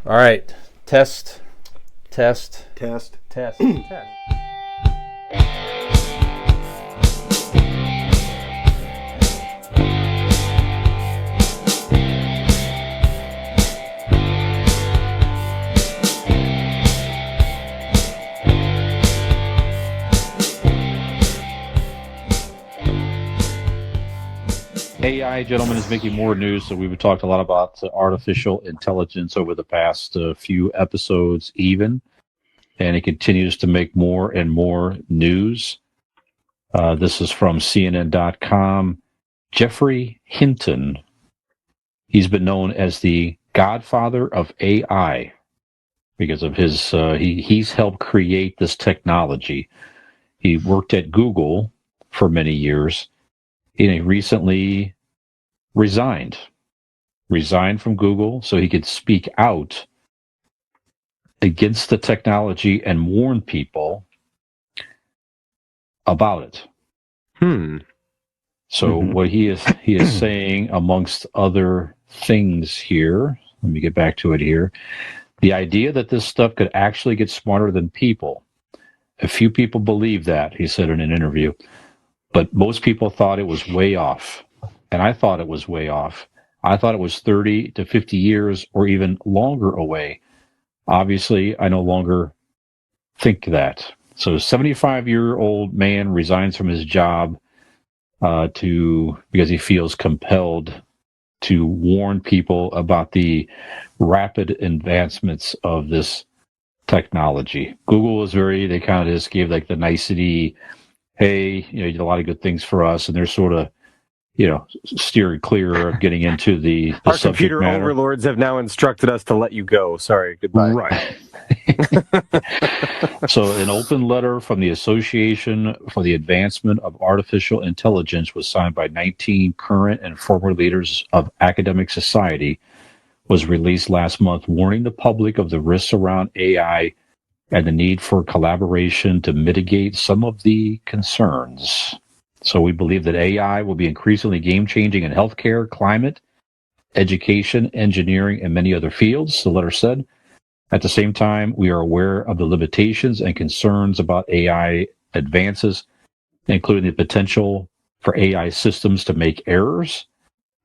All right. Test, test, Test. test, test. AI, gentlemen, is making more news. So we've talked a lot about artificial intelligence over the past few episodes, even, and it continues to make more and more news. This is from CNN.com. Geoffrey Hinton. He's been known as the Godfather of AI because of his. He's helped create this technology. He worked at Google for many years, and he recently resigned from Google so he could speak out against the technology and warn people about it. So what he is saying, amongst other things here, let me get back to it here. The idea that this stuff could actually get smarter than people. A few people believe that, he said in an interview, but most people thought it was way off. And I thought it was way off. I thought it was 30 to 50 years or even longer away. Obviously, I no longer think that. So, a 75-year-old man resigns from his job because he feels compelled to warn people about the rapid advancements of this technology. Google was they kind of just gave like the nicety, hey, you did a lot of good things for us, and they're sort of, steering clear of getting into the Our subject computer matter. overlords have now instructed us to let you go. Sorry, goodbye. Right. So an open letter from the Association for the Advancement of Artificial Intelligence was signed by 19 current and former leaders of academic society, was released last month, warning the public of the risks around AI and the need for collaboration to mitigate some of the concerns. So we believe that AI will be increasingly game-changing in healthcare, climate, education, engineering, and many other fields, the letter said. At the same time, we are aware of the limitations and concerns about AI advances, including the potential for AI systems to make errors,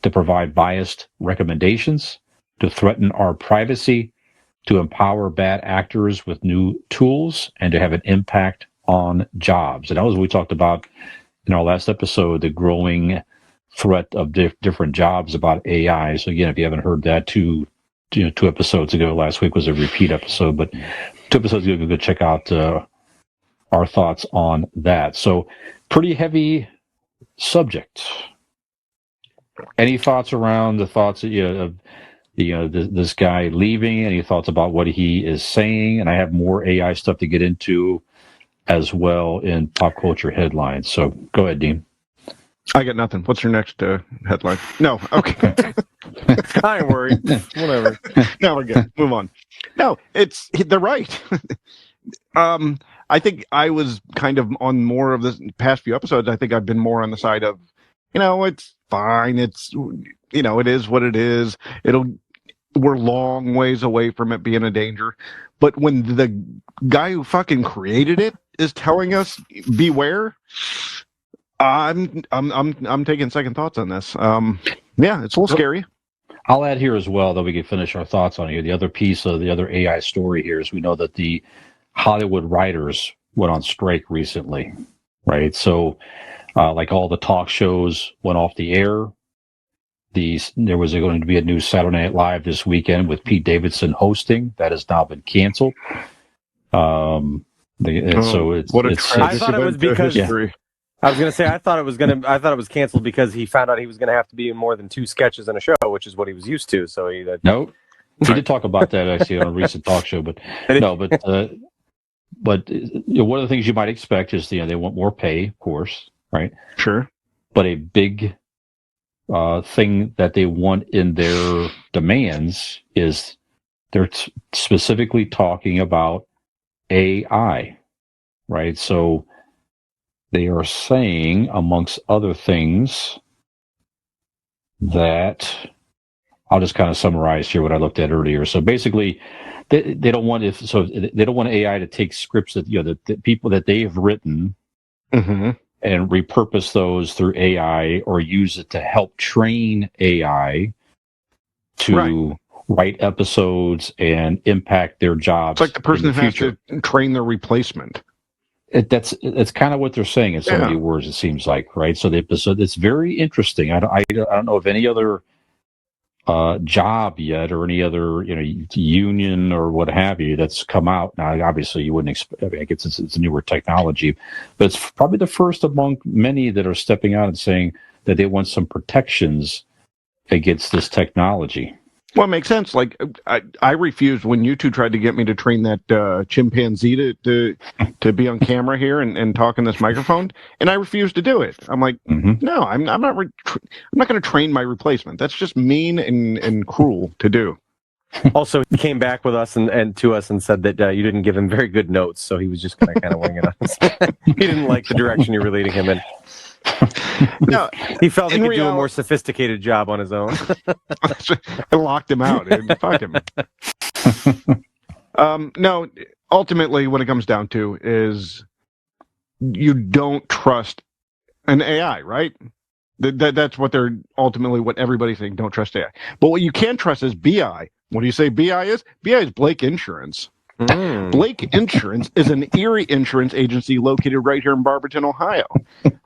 to provide biased recommendations, to threaten our privacy, to empower bad actors with new tools, and to have an impact on jobs. And that was what we talked about in our last episode, the growing threat of different jobs about AI. So again, if you haven't heard that, two episodes ago, last week was a repeat episode, but 2 episodes ago, you could check out our thoughts on that. So pretty heavy subject. Any thoughts around the thoughts of this guy leaving? Any thoughts about what he is saying? And I have more AI stuff to get into as well in pop culture headlines. So go ahead, Dean. I got nothing. What's your next headline? No, okay. I ain't worried. Whatever. No, we're good. Move on. No, they're right. I think I was kind of on more of the past few episodes. I think I've been more on the side of, it's fine. It's, it is what it is. We're long ways away from it being a danger. But when the guy who fucking created it is telling us beware, I'm taking second thoughts on this. Yeah, it's a little scary. I'll add here as well that we can finish our thoughts on here. The other piece of the other AI story here is we know that the Hollywood writers went on strike recently, right? So, like all the talk shows went off the air. There was going to be a new Saturday Night Live this weekend with Pete Davidson hosting. That has now been canceled. So it's what a it's, tragic I thought it was because history. I was going to say I thought it was canceled because he found out he was going to have to be in more than 2 sketches in a show, which is what he was used to. So he did talk about that actually on a recent talk show, but no, but one of the things you might expect is they want more pay, of course, right? Sure, but a big thing that they want in their demands is they're specifically talking about AI, right? So they are saying, amongst other things, that I'll just kind of summarize here what I looked at earlier. So basically, they don't want they don't want AI to take scripts that the people that they have written Mm-hmm. and repurpose those through AI or use it to help train AI to write episodes and impact their jobs. It's like the person in who the has future. to train their replacement. That's kind of what they're saying in so many words. It seems like, right? So it's very interesting. I don't know of any other job yet or any other union or what have you that's come out. Now, obviously, you wouldn't expect. I guess it's newer technology, but it's probably the first among many that are stepping out and saying that they want some protections against this technology. Well, it makes sense. Like I refused when you two tried to get me to train that chimpanzee to be on camera here and talk in this microphone, and I refused to do it. I'm like, no, I'm not. I'm not going to train my replacement. That's just mean and cruel to do. Also, he came back with us and to us and said that you didn't give him very good notes, so he was just going to kind of wing it on us. He didn't like the direction you were leading him in. No, he felt he could do a more sophisticated job on his own. I locked him out. Fuck him. No, ultimately, what it comes down to is you don't trust an AI, right? That's what they're ultimately what everybody's saying. Don't trust AI. But what you can trust is BI. What do you say BI is? BI is Blake Insurance. Blake Insurance is an Erie insurance agency located right here in Barberton, Ohio.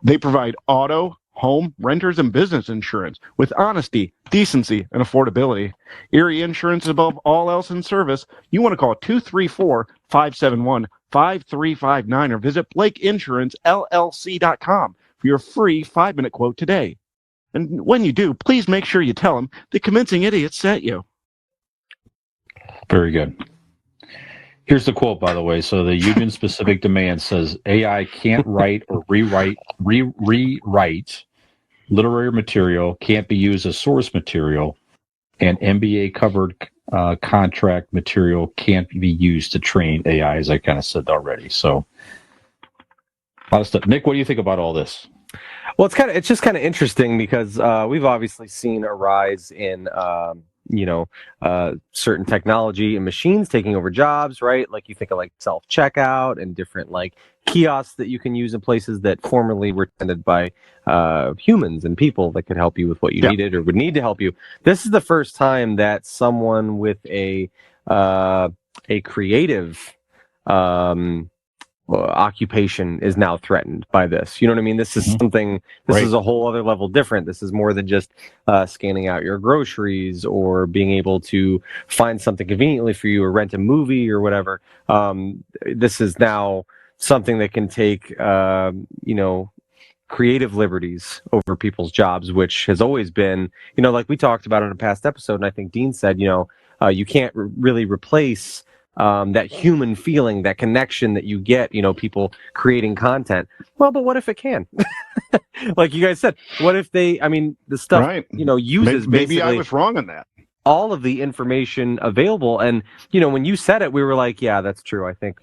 They provide auto, home, renters, and business insurance with honesty, decency, and affordability. Erie Insurance, above all else in service, you want to call 234-571-5359 or visit BlakeInsuranceLLC.com for your free 5-minute quote today. And when you do, please make sure you tell them the convincing idiot sent you. Very good. Here's the quote, by the way. So the union-specific demand says AI can't write or rewrite literary material, can't be used as source material, and MBA-covered contract material can't be used to train AI, as I kind of said already. So a lot of stuff. Nick, what do you think about all this? Well, it's just kind of interesting because we've obviously seen a rise in certain technology and machines taking over jobs, right? Like you think of like self-checkout and different like kiosks that you can use in places that formerly were tended by humans and people that could help you with what you needed or would need to help you. This is the first time that someone with a creative occupation is now threatened by this. You know what I mean? This is something, this is a whole other level different. This is more than just scanning out your groceries or being able to find something conveniently for you or rent a movie or whatever. This is now something that can take, creative liberties over people's jobs, which has always been, like we talked about in a past episode. And I think Dean said, you can't really replace that human feeling, that connection that you get, people creating content. Well, but what if it can? Like you guys said, what if the stuff, uses maybe I was wrong on that. All of the information available. And, when you said it, we were like, yeah, that's true. I think,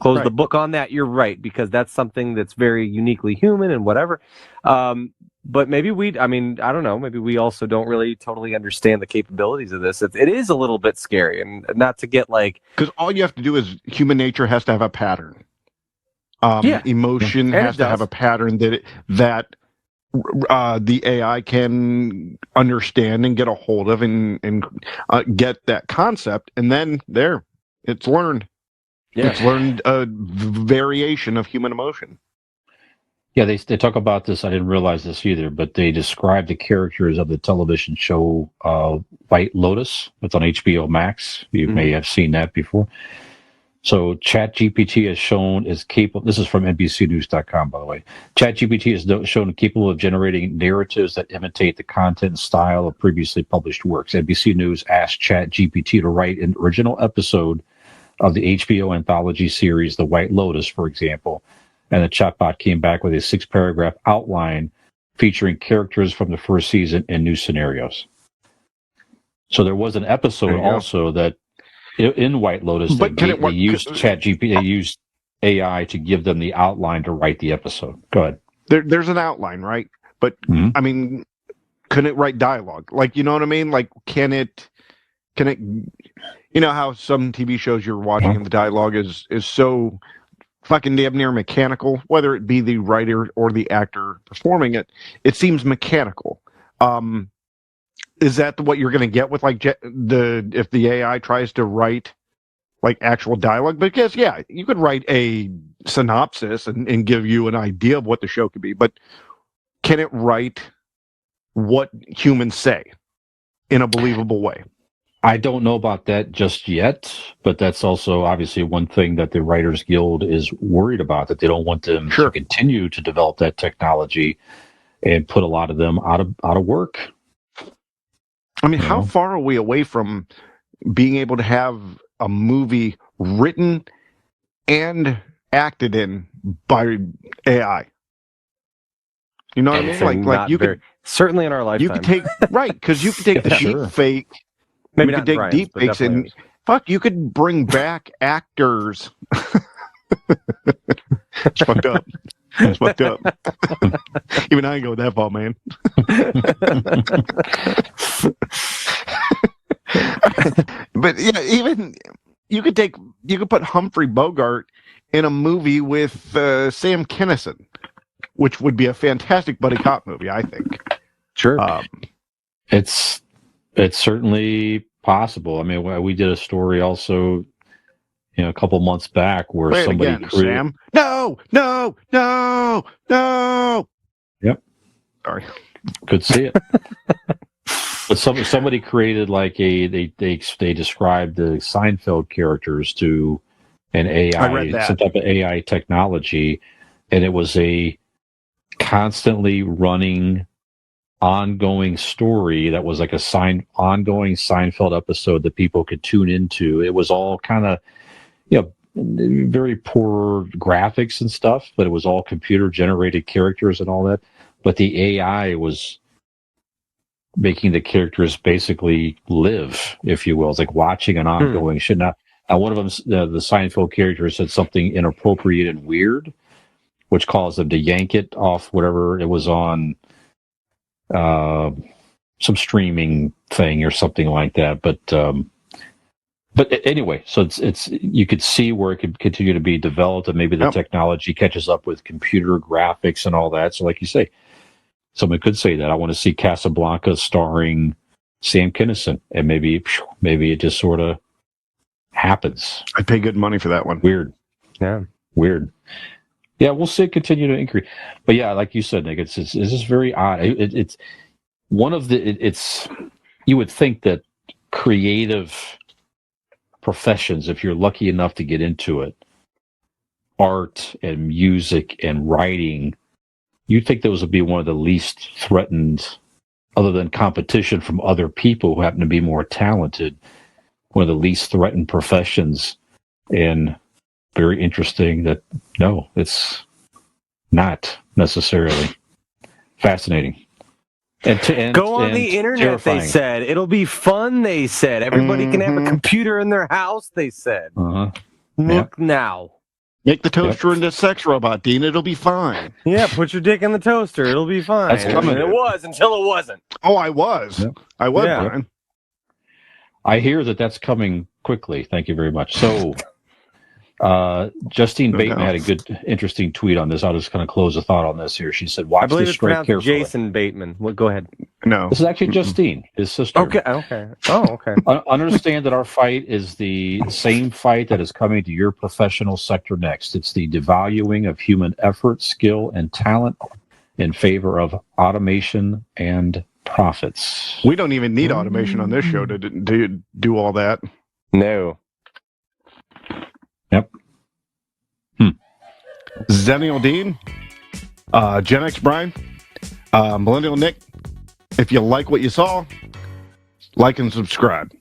close the book on that. You're right, because that's something that's very uniquely human and whatever. But maybe I don't know, maybe we also don't really totally understand the capabilities of this. It is a little bit scary, and not to get like... Because all you have to do is human nature has to have a pattern. Emotion has to have a pattern that the AI can understand and get a hold of and get that concept. And then it's learned. Yeah. It's learned a variation of human emotion. Yeah, they talk about this. I didn't realize this either, but they describe the characters of the television show White Lotus. It's on HBO Max. You may have seen that before. So ChatGPT has shown is capable. This is from NBCNews.com, by the way. ChatGPT is shown capable of generating narratives that imitate the content and style of previously published works. NBC News asked ChatGPT to write an original episode of the HBO anthology series The White Lotus, for example. And the chatbot came back with a 6-paragraph outline featuring characters from the first season and new scenarios. So there was an episode also that in White Lotus they used ChatGPT, they used AI to give them the outline to write the episode. Go ahead. There's an outline, right? But couldn't it write dialogue? Like, you know what I mean? Like, can it? You know how some TV shows you're watching and the dialogue is so fucking damn near mechanical, whether it be the writer or the actor performing it. It seems mechanical. Is that what you're going to get with like if the AI tries to write like actual dialogue? Because yeah, you could write a synopsis and give you an idea of what the show could be, but can it write what humans say in a believable way? I don't know about that just yet, but that's also obviously one thing that the Writers Guild is worried about, that they don't want them to continue to develop that technology and put a lot of them out of work. I mean, how far are we away from being able to have a movie written and acted in by AI? You know what I mean? Like you could certainly in our lifetime. You could take because you could take the deep fake. Maybe you not could take Brian's, deep fakes and you could bring back actors. It's fucked up. It's fucked up. Even I ain't go that far, man. But yeah, even you could put Humphrey Bogart in a movie with Sam Kinison, which would be a fantastic buddy cop movie, I think. Sure. It's certainly possible. I mean, we did a story also, a couple months back where somebody created... Sam. No. Yep. Sorry. Could see it. But somebody created like they described the Seinfeld characters to an AI, some type of AI technology, and it was a constantly running, ongoing story that was like ongoing Seinfeld episode that people could tune into. It was all kind of, very poor graphics and stuff, but it was all computer generated characters and all that. But the AI was making the characters basically live, if you will. It's like watching an ongoing shit. Now, one of them, the Seinfeld character, said something inappropriate and weird, which caused them to yank it off whatever it was on, some streaming thing or something like that. But anyway, so it's you could see where it could continue to be developed, and maybe the technology catches up with computer graphics and all that. So, like you say, someone could say that I want to see Casablanca starring Sam Kinison, and maybe it just sort of happens. I'd pay good money for that one. Weird. Yeah. Weird. Yeah, we'll see it continue to increase. But yeah, like you said, Nick, it's just very odd. It's one of it's you would think that creative professions, if you're lucky enough to get into it, art and music and writing, you'd think those would be one of the least threatened, other than competition from other people who happen to be more talented, one of the least threatened professions. And very interesting that, no, it's not necessarily. Fascinating. Go on the internet, terrifying. They said. It'll be fun, they said. Everybody can have a computer in their house, they said. Look now. Make the toaster into a sex robot, Dean. It'll be fine. Yeah, put your dick in the toaster. It'll be fine. That's coming. It was until it wasn't. Oh, I was. Yep. I was, Brian. I hear that's coming quickly. Thank you very much. So... Justine Bateman had a good, interesting tweet on this. I'll just kind of close a thought on this here. She said, "Watch this straight carefully." Jason Bateman. Well, go ahead. No, this is actually Justine, his sister. Okay. Oh, okay. Understand that our fight is the same fight that is coming to your professional sector next. It's the devaluing of human effort, skill, and talent in favor of automation and profits. We don't even need automation on this show to do all that. No. Yep. Zennial Dean, Gen X Brian, Millennial Nick. If you like what you saw, like and subscribe.